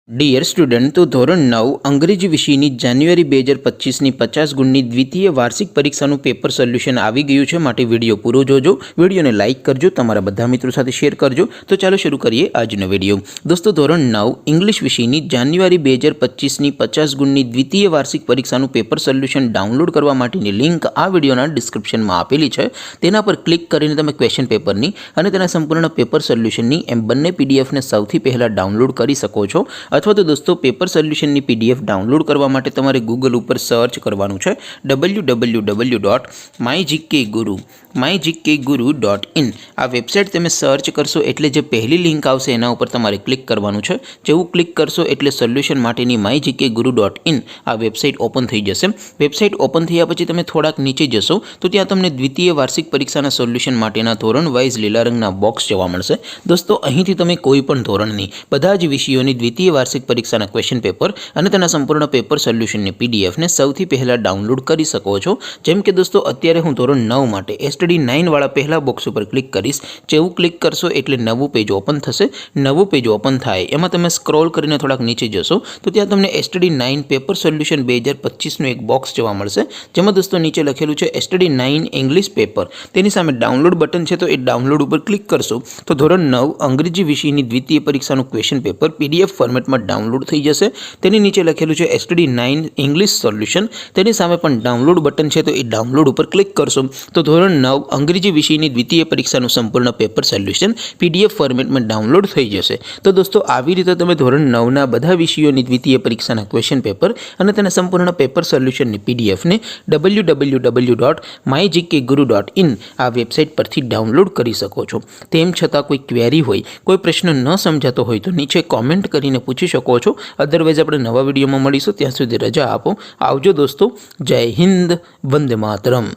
Dear student, તો ધોરણ 9 અંગ્રેજી વિષયની જાન્યુઆરી 2025ની 50 ગુણની દ્વિતીય વાર્ષિક પરીક્ષાનું પેપર સોલ્યુશન આવી ગયું છે. માટે વિડીયો પૂરો જોજો, વિડીયોને લાઇક કરજો, તમારા બધા મિત્રો સાથે શેર કરજો. તો ચાલો શરૂ કરીએ આજનો વિડીયો. દોસ્તો, ધોરણ 9 ઇંગ્લિશ વિષયની જાન્યુઆરી 2025ની 50 ગુણની દ્વિતીય વાર્ષિક પરીક્ષાનું પેપર સોલ્યુશન ડાઉનલોડ કરવા માટેની લિંક આ વિડીયોના ડિસ્ક્રિપ્શનમાં આપેલી છે. તેના પર ક્લિક કરીને તમે ક્વેશ્ચન પેપરની અને તેના સંપૂર્ણ પેપર સોલ્યુશનની એમ બંને પીડીએફને સૌથી પહેલાં ડાઉનલોડ કરી શકો છો. અથવા તો દોસ્તો, પેપર સોલ્યુશનની પીડીએફ ડાઉનલોડ કરવા માટે તમારે ગૂગલ ઉપર સર્ચ કરવાનું છે www.mygkguru.in. આ વેબસાઇટ તમે સર્ચ કરશો એટલે જે પહેલી લિંક આવશે એના ઉપર તમારે ક્લિક કરવાનું છે. જેવું ક્લિક કરશો એટલે સોલ્યુશન માટેની mygkguru.in આ વેબસાઇટ ઓપન થઈ જશે. વેબસાઇટ ઓપન થયા પછી તમે થોડાક નીચે જશો તો ત્યાં તમને દ્વિતીય વાર્ષિક પરીક્ષાના સોલ્યુશન માટેના ધોરણ વાઇઝ લીલા રંગના બોક્સ જોવા મળશે. દોસ્તો, અહીંથી તમે કોઈ પણ ધોરણની બધા જ વિષયોની દ્વિતીય વાર્ષિક પરીક્ષાના ક્વેશ્ચન પેપર અને તેના સંપૂર્ણ પેપર સોલ્યુશનની પીડીએફને સૌથી પહેલાં ડાઉનલોડ કરી શકો છો. જેમ કે દોસ્તો, અત્યારે હું ધોરણ 9 માટે STD 9 વાળા પહેલા બોક્સ ઉપર ક્લિક કરીશ. જેવું ક્લિક કરશો એટલે નવું પેજ ઓપન થશે. નવું પેજ ઓપન થાય એમાં તમે સ્ક્રોલ કરીને થોડાક નીચે જશો તો ત્યાં તમને STD 9 પેપર સોલ્યુશન 2025નું એક બોક્સ જોવા મળશે. જેમાં દોસ્તો નીચે લખેલું છે STD 9 ઇંગ્લિશ પેપર. તેની સામે ડાઉનલોડ બટન છે, તો એ ડાઉનલોડ ઉપર ક્લિક કરશો તો ધોરણ 9 અંગ્રેજી વિષયની દ્વિતીય પરીક્ષાનું ક્વેશ્ચન પેપર PDF ફોર્મેટમાં ડાઉનલોડ થઈ જશે. તેની નીચે લખેલું છે STD 9 ઇંગ્લિશ સોલ્યુશન. તેની સામે પણ ડાઉનલોડ બટન છે, તો એ ડાઉનલોડ ઉપર ક્લિક કરશો તો ધોરણ 9 અંગ્રેજી વિષયની દ્વિતીય પરીક્ષાનું સંપૂર્ણ પેપર સોલ્યુશન PDF ફોર્મેટમાં ડાઉનલોડ થઈ જશે. તો દોસ્તો, આવી રીતે તમે ધોરણ 9ના બધા વિષયોની દ્વિતીય પરીક્ષાના ક્વેશ્ચન પેપર અને તેના સંપૂર્ણ પેપર સોલ્યુશનની પીડીએફને www.mygkguru.in આ વેબસાઇટ પરથી ડાઉનલોડ કરી શકો છો. તેમ છતાં કોઈ ક્વેરી હોય, કોઈ પ્રશ્ન ન સમજાતો હોય તો નીચે કોમેન્ટ કરીને પૂછી શકો છો. અદરવાઇઝ આપણે નવા વિડીયોમાં મળીશું. ત્યાં સુધી રજા આપો. આવજો દોસ્તો. જય હિન્દ. વંદે માતરમ.